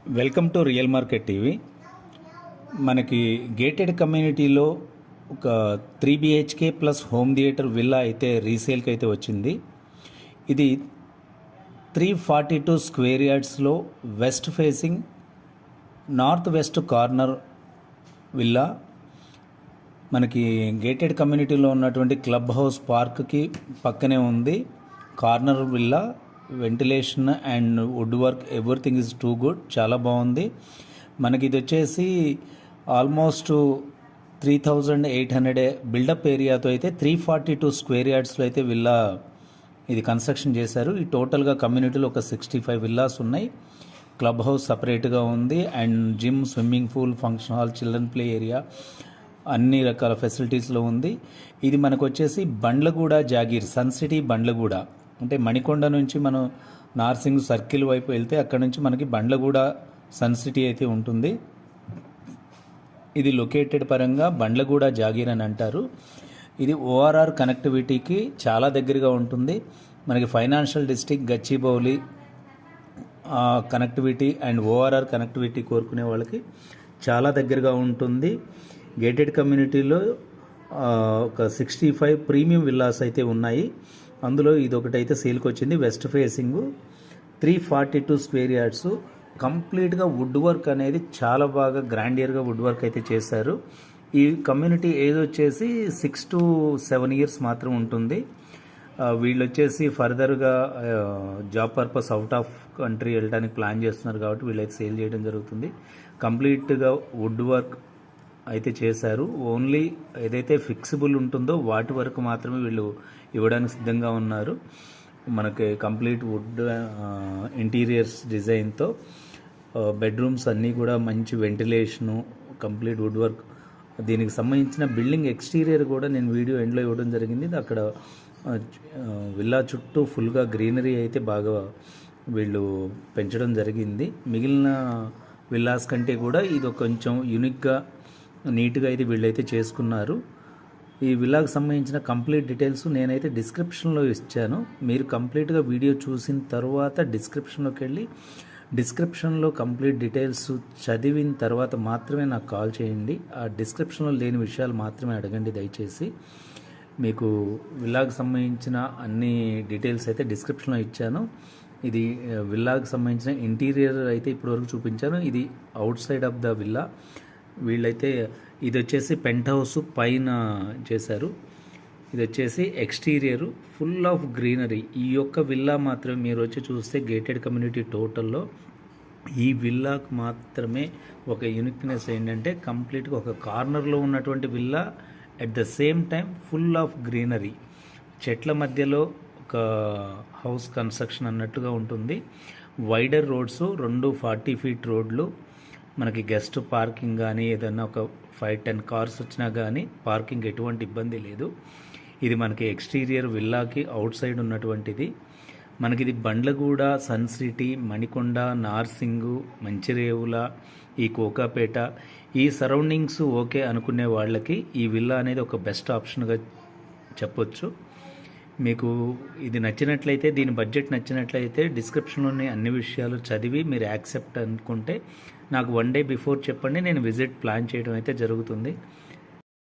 Welcome to real market TV. మనకి gated కమ్యూనిటీలో ఒక 3 BHK plus home theatre villa అయితే రీసేల్కి అయితే వచ్చింది. ఇది 342 స్క్వేర్ యార్డ్స్లో west facing north west corner villa. మనకి గేటెడ్ కమ్యూనిటీలో ఉన్నటువంటి క్లబ్ హౌస్ పార్క్కి పక్కనే ఉంది. Corner villa, ventilation and wood work everything is too good, చాలా బాగుంది. మనకి ఇది వచ్చేసి ఆల్మోస్ట్ 3800 బిల్డప్ ఏరియాతో అయితే 342 స్క్వేర్ యార్డ్స్లో అయితే విల్లా ఇది కన్స్ట్రక్షన్ చేశారు. ఈ టోటల్గా కమ్యూనిటీలో ఒక 65 విల్లాస్ ఉన్నాయి. క్లబ్ హౌస్ సపరేట్గా ఉంది and gym, swimming pool, function hall, children play area అన్ని రకాల ఫెసిలిటీస్లో ఉంది. ఇది మనకు వచ్చేసి బండ్లగూడ జాగీర్, సన్ సిటీ బండ్లగూడ, అంటే మణికొండ నుంచి మనం నార్సింగ్ సర్కిల్ వైపు వెళ్తే అక్కడ నుంచి మనకి బండ్లగూడ సన్ సిటీ అయితే ఉంటుంది. ఇది లొకేటెడ్ పరంగా బండ్లగూడ జాగీర్ అని అంటారు. ఇది ఓఆర్ఆర్ కనెక్టివిటీకి చాలా దగ్గరగా ఉంటుంది. మనకి financial district Gachibowli connectivity and ORR connectivity కోరుకునే వాళ్ళకి చాలా దగ్గరగా ఉంటుంది. గేటెడ్ కమ్యూనిటీలో ఒక 65 ప్రీమియం విల్లాస్ అయితే ఉన్నాయి. అందులో ఇది ఒకటైతే సేల్కి వచ్చింది. వెస్ట్ ఫేసింగ్ 342 స్క్వేర్ యార్డ్స్, కంప్లీట్గా వుడ్ వర్క్ అనేది చాలా బాగా గ్రాండియర్గా వుడ్ వర్క్ అయితే చేశారు. ఈ కమ్యూనిటీ ఏజ్ వచ్చేసి 6 to 7 years మాత్రం ఉంటుంది. వీళ్ళు వచ్చేసి ఫర్దర్గా job purpose out of country వెళ్ళడానికి ప్లాన్ చేస్తున్నారు కాబట్టి వీళ్ళైతే సేల్ చేయడం జరుగుతుంది. కంప్లీట్గా వుడ్ వర్క్ అయితే చేశారు. ఓన్లీ ఏదైతే ఫిక్సిబుల్ ఉంటుందో వాటి వరకు మాత్రమే వీళ్ళు ఇవ్వడానికి సిద్ధంగా ఉన్నారు. మనకి కంప్లీట్ వుడ్ ఇంటీరియర్స్ డిజైన్తో బెడ్రూమ్స్ అన్నీ కూడా మంచి వెంటిలేషను, కంప్లీట్ వుడ్ వర్క్. దీనికి సంబంధించిన బిల్డింగ్ ఎక్స్టీరియర్ కూడా నేను వీడియో ఎండ్లో ఇవ్వడం జరిగింది. అక్కడ విల్లా చుట్టూ ఫుల్గా గ్రీనరీ అయితే బాగా వీళ్ళు పెంచడం జరిగింది. మిగిలిన విల్లాస్ కంటే కూడా ఇది కొంచెం యూనిక్గా, నీట్గా అయితే వీళ్ళైతే చేసుకున్నారు. ఈ విల్లాకు సంబంధించిన కంప్లీట్ డీటెయిల్స్ నేనైతే డిస్క్రిప్షన్లో ఇచ్చాను. మీరు కంప్లీట్గా వీడియో చూసిన తర్వాత డిస్క్రిప్షన్లోకి వెళ్ళి డిస్క్రిప్షన్లో కంప్లీట్ డీటెయిల్స్ చదివిన తర్వాత మాత్రమే నాకు కాల్ చేయండి. ఆ డిస్క్రిప్షన్లో లేని విషయాలు మాత్రమే అడగండి దయచేసి. మీకు విల్లాకు సంబంధించిన అన్ని డీటెయిల్స్ అయితే డిస్క్రిప్షన్లో ఇచ్చాను. ఇది విల్లాకు సంబంధించిన ఇంటీరియర్ అయితే ఇప్పటివరకు చూపించాను. ఇది out side of the villa. వీళ్ళైతే ఇది వచ్చేసి పెంట్ హౌస్ పైన చేశారు. ఇది వచ్చేసి ఎక్స్టీరియరు ఫుల్ ఆఫ్ గ్రీనరీ. ఈ యొక్క విల్లా మాత్రమే మీరు వచ్చి చూస్తే గేటెడ్ కమ్యూనిటీ టోటల్లో ఈ విల్లాకు మాత్రమే ఒక యూనిక్నెస్ ఏంటంటే కంప్లీట్గా ఒక కార్నర్లో ఉన్నటువంటి villa, at the same time full of greenery, చెట్ల మధ్యలో ఒక హౌస్ కన్స్ట్రక్షన్ అన్నట్టుగా ఉంటుంది. వైడర్ రోడ్స్, 2 40 feet రోడ్లు. మనకి గెస్ట్ పార్కింగ్ కానీ ఏదైనా ఒక 5-10 కార్స్ వచ్చినా కానీ పార్కింగ్ ఎటువంటి ఇబ్బంది లేదు. ఇది మనకి ఎక్స్టీరియర్ విల్లాకి అవుట్ సైడ్ ఉన్నటువంటిది. మనకి ఇది బండ్లగూడ, సన్ సిటీ, మణికొండ, నార్సింగు, మంచిరేవుల, ఈ కోకాపేట ఈ సరౌండింగ్స్ ఓకే అనుకునే వాళ్ళకి ఈ విల్లా అనేది ఒక బెస్ట్ ఆప్షన్గా చెప్పొచ్చు. మీకు ఇది నచ్చినట్లయితే, దీని బడ్జెట్ నచ్చినట్లయితే డిస్క్రిప్షన్లోని అన్ని విషయాలు చదివి మీరు యాక్సెప్ట్ అనుకుంటే నాకు 1 day బిఫోర్ చెప్పండి. నేను విజిట్ ప్లాన్ చేయడం అయితే జరుగుతుంది.